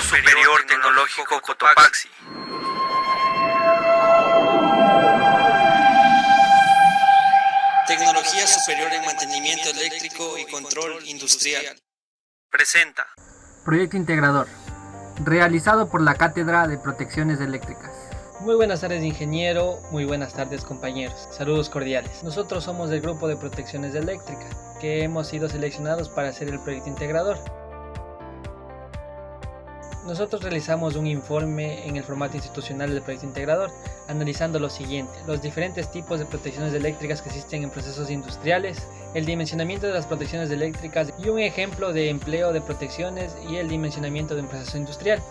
Superior Tecnológico Cotopaxi. Tecnología superior en mantenimiento eléctrico y control industrial. Presenta Proyecto Integrador, realizado por la Cátedra de Protecciones Eléctricas. Muy buenas tardes, ingeniero. Muy buenas tardes, compañeros. Saludos cordiales. Nosotros somos del grupo de protecciones eléctricas, que hemos sido seleccionados para hacer el proyecto integrador. Nosotros realizamos un informe en el formato institucional del proyecto integrador, analizando lo siguiente: los diferentes tipos de protecciones eléctricas que existen en procesos industriales, el dimensionamiento de las protecciones eléctricas y un ejemplo de empleo de protecciones y el dimensionamiento de un proceso industrial.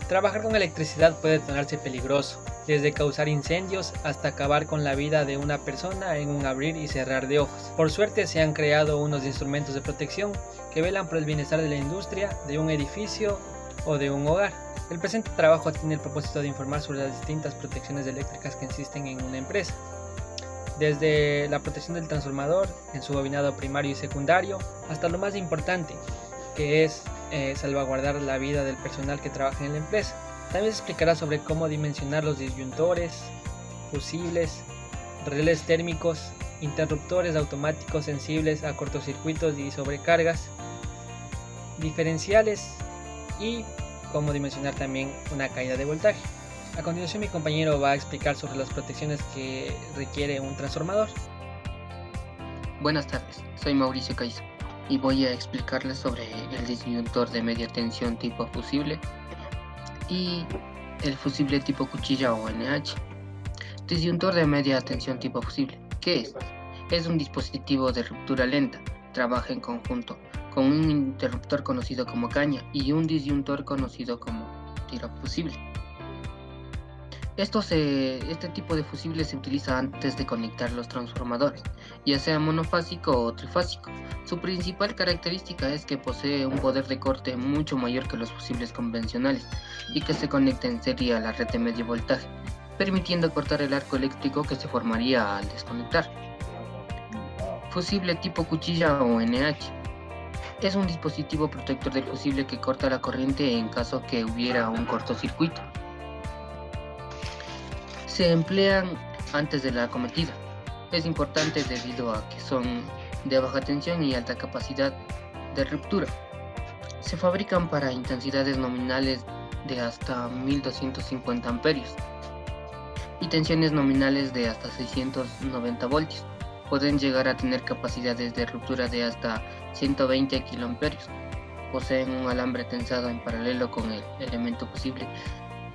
Trabajar con electricidad puede tornarse peligroso, desde causar incendios hasta acabar con la vida de una persona en un abrir y cerrar de ojos. Por suerte se han creado unos instrumentos de protección que velan por el bienestar de la industria, de un edificio o de un hogar. El presente trabajo tiene el propósito de informar sobre las distintas protecciones eléctricas que existen en una empresa, desde la protección del transformador en su bobinado primario y secundario, hasta lo más importante, que es salvaguardar la vida del personal que trabaja en la empresa. También se explicará sobre cómo dimensionar los disyuntores, fusibles, relés térmicos, interruptores automáticos sensibles a cortocircuitos y sobrecargas, diferenciales y cómo dimensionar también una caída de voltaje. A continuación mi compañero va a explicar sobre las protecciones que requiere un transformador. Buenas tardes, soy Mauricio Caiza y voy a explicarles sobre el disyuntor de media tensión tipo fusible y el fusible tipo cuchilla o NH. Disyuntor de media tensión tipo fusible, ¿qué es? Es un dispositivo de ruptura lenta, trabaja en conjunto con un interruptor conocido como caña y un disyuntor conocido como tiro fusible. Este tipo de fusible se utiliza antes de conectar los transformadores, ya sea monofásico o trifásico. Su principal característica es que posee un poder de corte mucho mayor que los fusibles convencionales y que se conecta en serie a la red de medio voltaje, permitiendo cortar el arco eléctrico que se formaría al desconectar. Fusible tipo cuchilla o NH. Es un dispositivo protector del fusible que corta la corriente en caso que hubiera un cortocircuito. Se emplean antes de la acometida. Es importante debido a que son de baja tensión y alta capacidad de ruptura. Se fabrican para intensidades nominales de hasta 1250 amperios y tensiones nominales de hasta 690 voltios. Pueden llegar a tener capacidades de ruptura de hasta 120 kiloamperios. Poseen un alambre tensado en paralelo con el elemento fusible,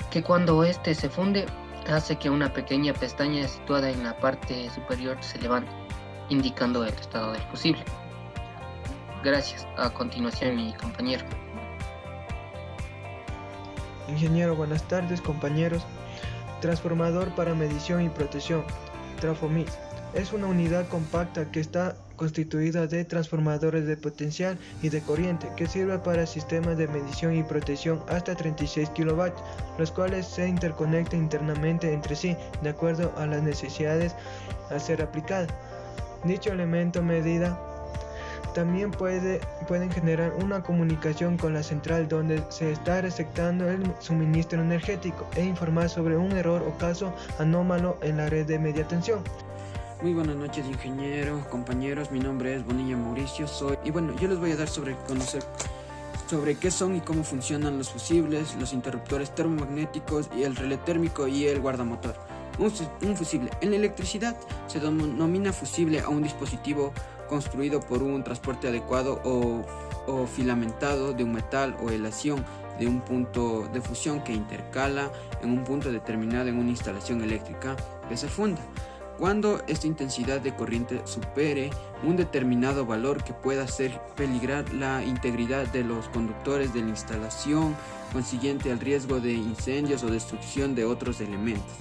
que cuando este se funde, hace que una pequeña pestaña situada en la parte superior se levante, indicando el estado del fusible. Gracias. A continuación, mi compañero. Ingeniero, buenas tardes, compañeros. Transformador para medición y protección, Trafomid. Es una unidad compacta que está constituida de transformadores de potencial y de corriente que sirve para sistemas de medición y protección hasta 36 kW, los cuales se interconectan internamente entre sí de acuerdo a las necesidades a ser aplicada. Dicho elemento medida también pueden generar una comunicación con la central donde se está receptando el suministro energético e informar sobre un error o caso anómalo en la red de media tensión. Muy buenas noches, ingeniero, compañeros. Mi nombre es Bonilla Mauricio. Yo les voy a dar conocer sobre qué son y cómo funcionan los fusibles, los interruptores termomagnéticos y el relé térmico y el guardamotor. Un fusible. En la electricidad se denomina fusible a un dispositivo construido por un transporte adecuado o filamentado de un metal o helación de un punto de fusión que intercala en un punto determinado en una instalación eléctrica que se funda. Cuando esta intensidad de corriente supere un determinado valor que pueda hacer peligrar la integridad de los conductores de la instalación, consiguiente al riesgo de incendios o destrucción de otros elementos.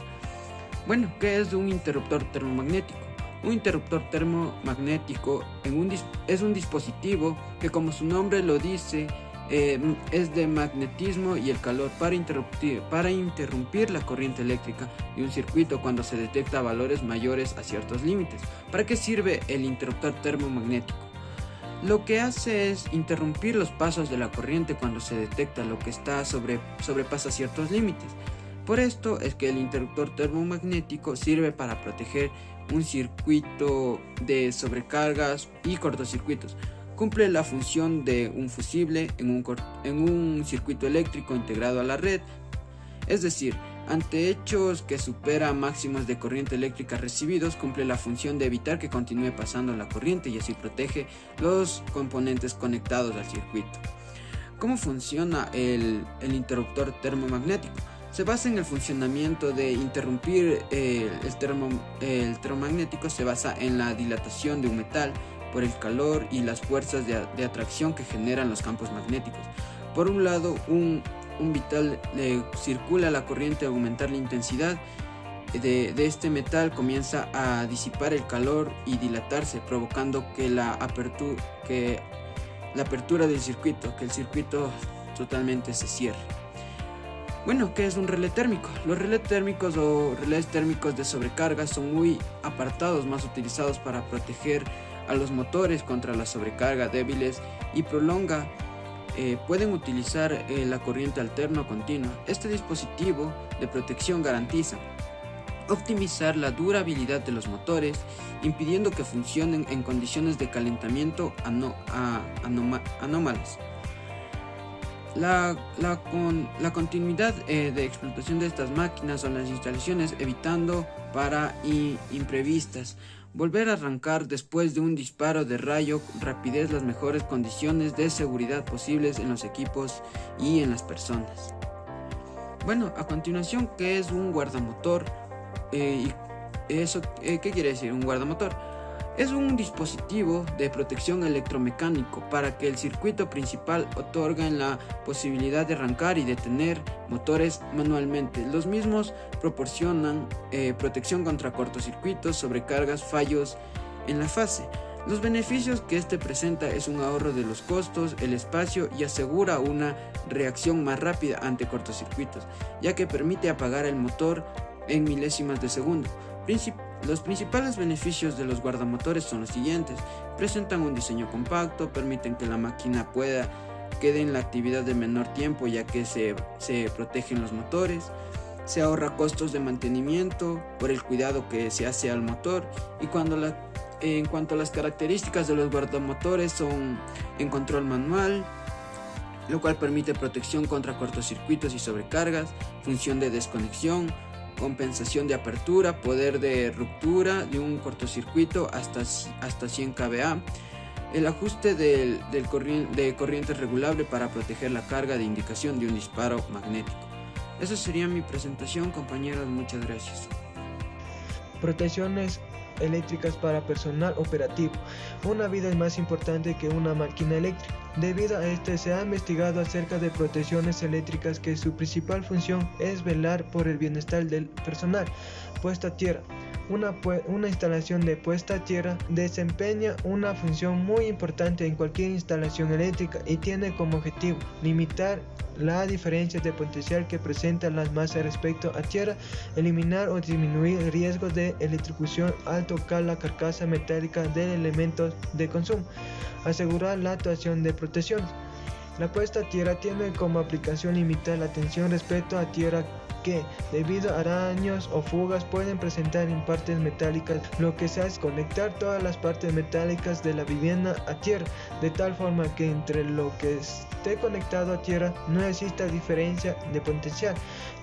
Bueno, ¿qué es un interruptor termomagnético? Un interruptor termomagnético es un dispositivo que, como su nombre lo dice, es de magnetismo y el calor para interrumpir la corriente eléctrica de un circuito cuando se detecta valores mayores a ciertos límites. ¿Para qué sirve el interruptor termomagnético? Lo que hace es interrumpir los pasos de la corriente cuando se detecta lo que sobrepasa ciertos límites. Por esto es que el interruptor termomagnético sirve para proteger un circuito de sobrecargas y cortocircuitos. Cumple la función de un fusible en un circuito eléctrico integrado a la red, es decir, ante hechos que supera máximos de corriente eléctrica recibidos, cumple la función de evitar que continúe pasando la corriente y así protege los componentes conectados al circuito. ¿Cómo funciona el interruptor termomagnético? Se basa en el funcionamiento de interrumpir el termomagnético, se basa en la dilatación de un metal por el calor y las fuerzas de atracción que generan los campos magnéticos. Por un lado, un vital circula la corriente. Al aumentar la intensidad de este metal comienza a disipar el calor y dilatarse, provocando que la apertura del circuito, que el circuito totalmente se cierre. Bueno, ¿qué es un relé térmico? Los relés térmicos o relés térmicos de sobrecarga son muy apartados, más utilizados para proteger a los motores contra la sobrecarga débiles y pueden utilizar la corriente alterna o continua. Este dispositivo de protección garantiza optimizar la durabilidad de los motores, impidiendo que funcionen en condiciones de calentamiento anómalas. La continuidad de explotación de estas máquinas o las instalaciones, evitando para imprevistas. Volver a arrancar después de un disparo de rayo, rapidez, las mejores condiciones de seguridad posibles en los equipos y en las personas. Bueno, a continuación, ¿qué es un guardamotor? ¿Qué quiere decir un guardamotor? Es un dispositivo de protección electromecánico para que el circuito principal otorga la posibilidad de arrancar y detener motores manualmente. Los mismos proporcionan protección contra cortocircuitos, sobrecargas, fallos en la fase. Los beneficios que este presenta es un ahorro de los costos, el espacio y asegura una reacción más rápida ante cortocircuitos, ya que permite apagar el motor en milésimas de segundo. Los principales beneficios de los guardamotores son los siguientes: presentan un diseño compacto, permiten que la máquina quede en la actividad de menor tiempo, ya que se protegen los motores, se ahorra costos de mantenimiento por el cuidado que se hace al motor, y en cuanto a las características de los guardamotores, son en control manual, lo cual permite protección contra cortocircuitos y sobrecargas, función de desconexión, compensación de apertura, poder de ruptura de un cortocircuito hasta 100 kVA, el ajuste de corriente regulable para proteger la carga de indicación de un disparo magnético. Esa sería mi presentación, compañeros, muchas gracias. Protecciones eléctricas para personal operativo. Una vida es más importante que una máquina eléctrica. Debido a este, se ha investigado acerca de protecciones eléctricas que su principal función es velar por el bienestar del personal. Puesta a tierra. Una instalación de puesta a tierra desempeña una función muy importante en cualquier instalación eléctrica y tiene como objetivo limitar la diferencia de potencial que presentan las masas respecto a tierra, eliminar o disminuir riesgos de electrocución al tocar la carcasa metálica de elementos de consumo, asegurar la actuación de protección. La puesta a tierra tiene como aplicación limitar la tensión respecto a tierra que, debido a araños o fugas, pueden presentar en partes metálicas. Lo que se hace es conectar todas las partes metálicas de la vivienda a tierra, de tal forma que entre lo que esté conectado a tierra no exista diferencia de potencial.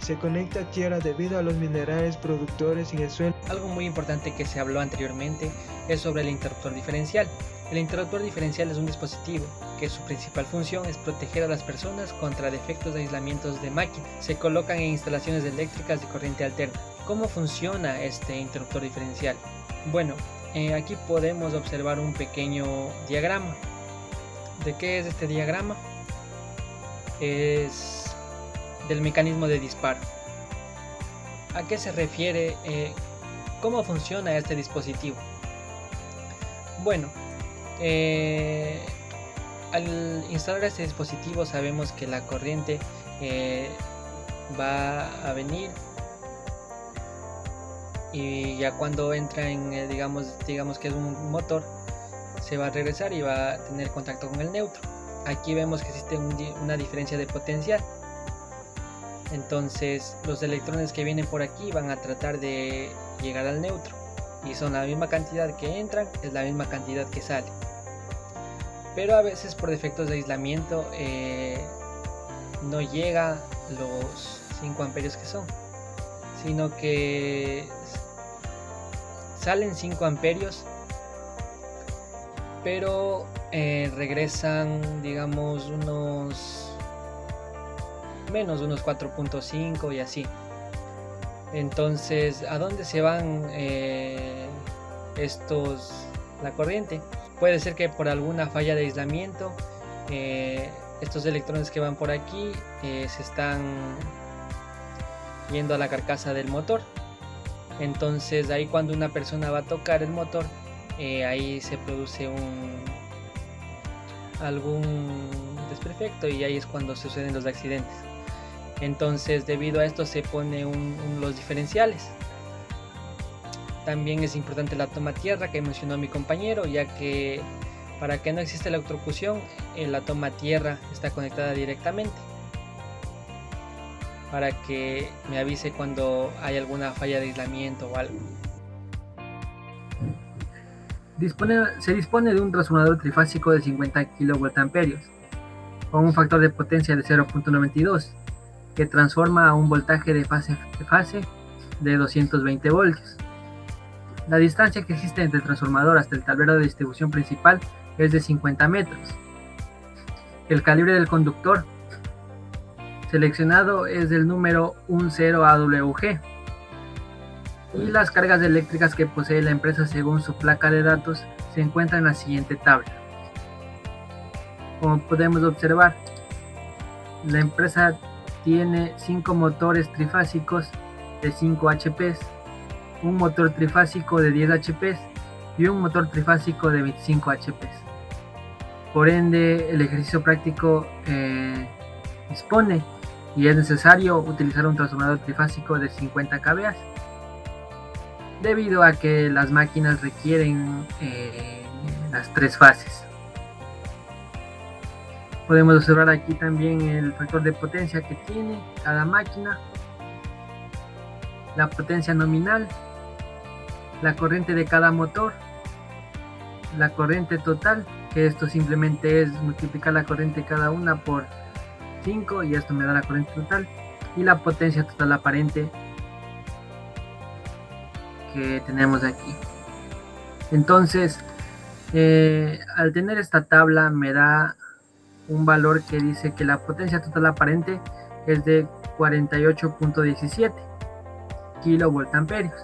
Se conecta a tierra debido a los minerales productores en el suelo. Algo muy importante que se habló anteriormente es sobre el interruptor diferencial. El interruptor diferencial es un dispositivo que su principal función es proteger a las personas contra defectos de aislamientos de máquinas. Se colocan en instalaciones eléctricas de corriente alterna. ¿Cómo funciona este interruptor diferencial? Bueno, aquí podemos observar un pequeño diagrama. ¿De qué es este diagrama? Es del mecanismo de disparo. ¿A qué se refiere? ¿Cómo funciona este dispositivo? Bueno, al instalar este dispositivo sabemos que la corriente va a venir, y ya cuando entra en digamos que es un motor, se va a regresar y va a tener contacto con el neutro. Aquí vemos que existe una diferencia de potencial. Entonces los electrones que vienen por aquí van a tratar de llegar al neutro, y son la misma cantidad que entran, es la misma cantidad que sale. Pero a veces por defectos de aislamiento no llega los 5 amperios que son, sino que salen 5 amperios, pero regresan, digamos, unos 4.5 y así. Entonces, ¿a dónde se van la corriente? Puede ser que por alguna falla de aislamiento estos electrones que van por aquí se están yendo a la carcasa del motor. Entonces ahí cuando una persona va a tocar el motor, ahí se produce algún desperfecto, y ahí es cuando suceden los accidentes. Entonces debido a esto se pone los diferenciales. También es importante la toma tierra que mencionó mi compañero, ya que para que no exista electrocución, la toma tierra está conectada directamente, para que me avise cuando hay alguna falla de aislamiento o algo. Se dispone de un transformador trifásico de 50 kVA con un factor de potencia de 0.92 que transforma a un voltaje de fase de 220 voltios. La distancia que existe entre el transformador hasta el tablero de distribución principal es de 50 metros. El calibre del conductor seleccionado es del número 10AWG. Y las cargas eléctricas que posee la empresa según su placa de datos se encuentran en la siguiente tabla. Como podemos observar, la empresa tiene 5 motores trifásicos de 5 HP, un motor trifásico de 10 HP y un motor trifásico de 25 HP. Por ende, el ejercicio práctico dispone y es necesario utilizar un transformador trifásico de 50 kVA, debido a que las máquinas requieren las 3 fases. Podemos observar aquí también el factor de potencia que tiene cada máquina, la potencia nominal, la corriente de cada motor, la corriente total, que esto simplemente es multiplicar la corriente de cada una por 5 y esto me da la corriente total, y la potencia total aparente que tenemos aquí. Entonces, al tener esta tabla me da un valor que dice que la potencia total aparente es de 48.17 kilovoltamperios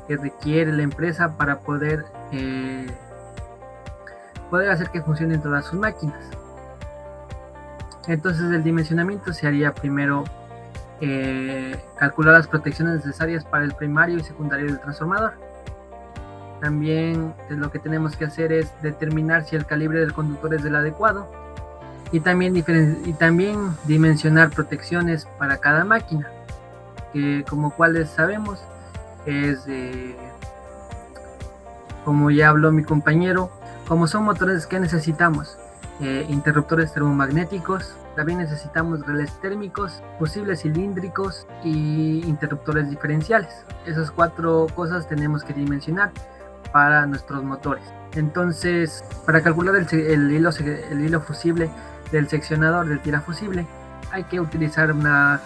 que requiere la empresa para poder hacer que funcionen todas sus máquinas. Entonces el dimensionamiento se haría primero calcular las protecciones necesarias para el primario y secundario del transformador. También lo que tenemos que hacer es determinar si el calibre del conductor es el adecuado, y también dimensionar protecciones para cada máquina, que como cuales sabemos es, como ya habló mi compañero, como son motores que necesitamos, interruptores termomagnéticos, también necesitamos relés térmicos, fusibles cilíndricos y interruptores diferenciales. Esas 4 cosas tenemos que dimensionar para nuestros motores. Entonces, para calcular el hilo fusible del seccionador del tirafusible, hay que utilizar una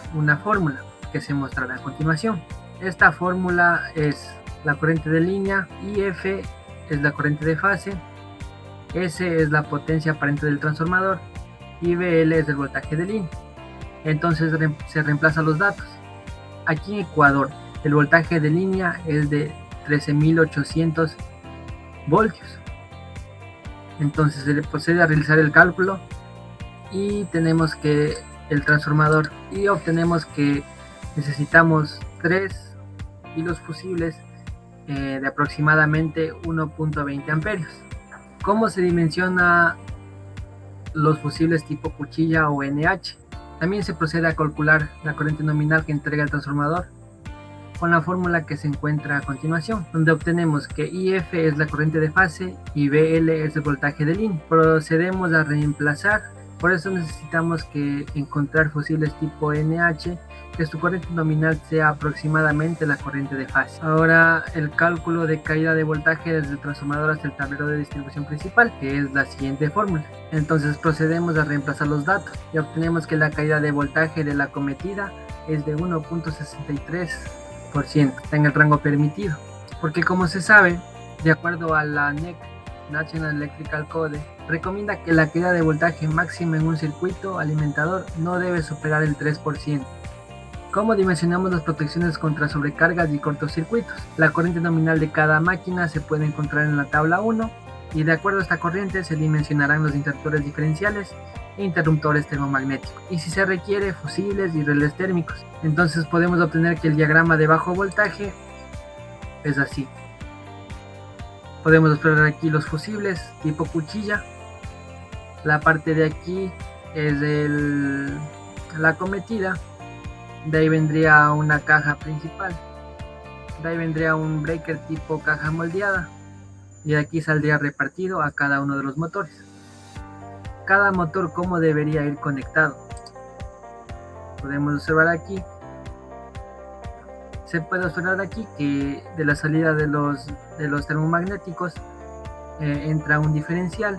fórmula que se mostrará a continuación. Esta fórmula es la corriente de línea, IF es la corriente de fase, S es la potencia aparente del transformador y BL es el voltaje de línea. Entonces se reemplazan los datos. Aquí en Ecuador el voltaje de línea es de 13.800 voltios. Entonces se le procede a realizar el cálculo y tenemos que el transformador, y obtenemos que necesitamos 3 hilos fusibles de aproximadamente 1.20 amperios. ¿Cómo se dimensiona los fusibles tipo cuchilla o NH? También se procede a calcular la corriente nominal que entrega el transformador con la fórmula que se encuentra a continuación, donde obtenemos que IF es la corriente de fase y BL es el voltaje de línea. Procedemos a reemplazar, por eso necesitamos que encontrar fusibles tipo NH, que su corriente nominal sea aproximadamente la corriente de fase. Ahora el cálculo de caída de voltaje desde el transformador hasta el tablero de distribución principal, que es la siguiente fórmula. Entonces procedemos a reemplazar los datos y obtenemos que la caída de voltaje de la acometida es de 1.63%, está en el rango permitido, porque como se sabe, de acuerdo a la NEC, National Electrical Code, recomienda que la caída de voltaje máxima en un circuito alimentador no debe superar el 3%. ¿Cómo dimensionamos las protecciones contra sobrecargas y cortocircuitos? La corriente nominal de cada máquina se puede encontrar en la tabla 1 y de acuerdo a esta corriente se dimensionarán los interruptores diferenciales e interruptores termomagnéticos, y si se requiere fusibles y relés térmicos. Entonces podemos obtener que el diagrama de bajo voltaje es así. Podemos explorar aquí los fusibles tipo cuchilla. La parte de aquí es la acometida. De ahí vendría una caja principal. De ahí vendría un breaker tipo caja moldeada. Y de aquí saldría repartido a cada uno de los motores. Cada motor cómo debería ir conectado. Podemos observar aquí. Se puede observar aquí que de la salida de los termomagnéticos entra un diferencial.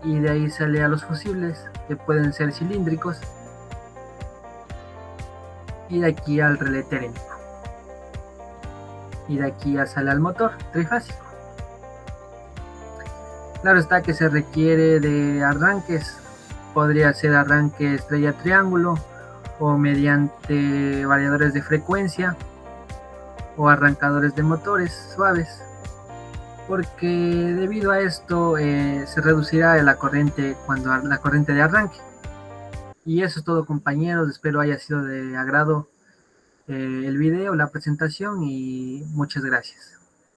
Y de ahí sale a los fusibles, que pueden ser cilíndricos. Y de aquí al relé térmico. Y de aquí ya sale al motor trifásico. Claro está que se requiere de arranques. Podría ser arranque estrella triángulo o mediante variadores de frecuencia o arrancadores de motores suaves, porque debido a esto se reducirá la corriente de arranque. Y eso es todo, compañeros, espero haya sido de agrado el video, la presentación, y muchas gracias.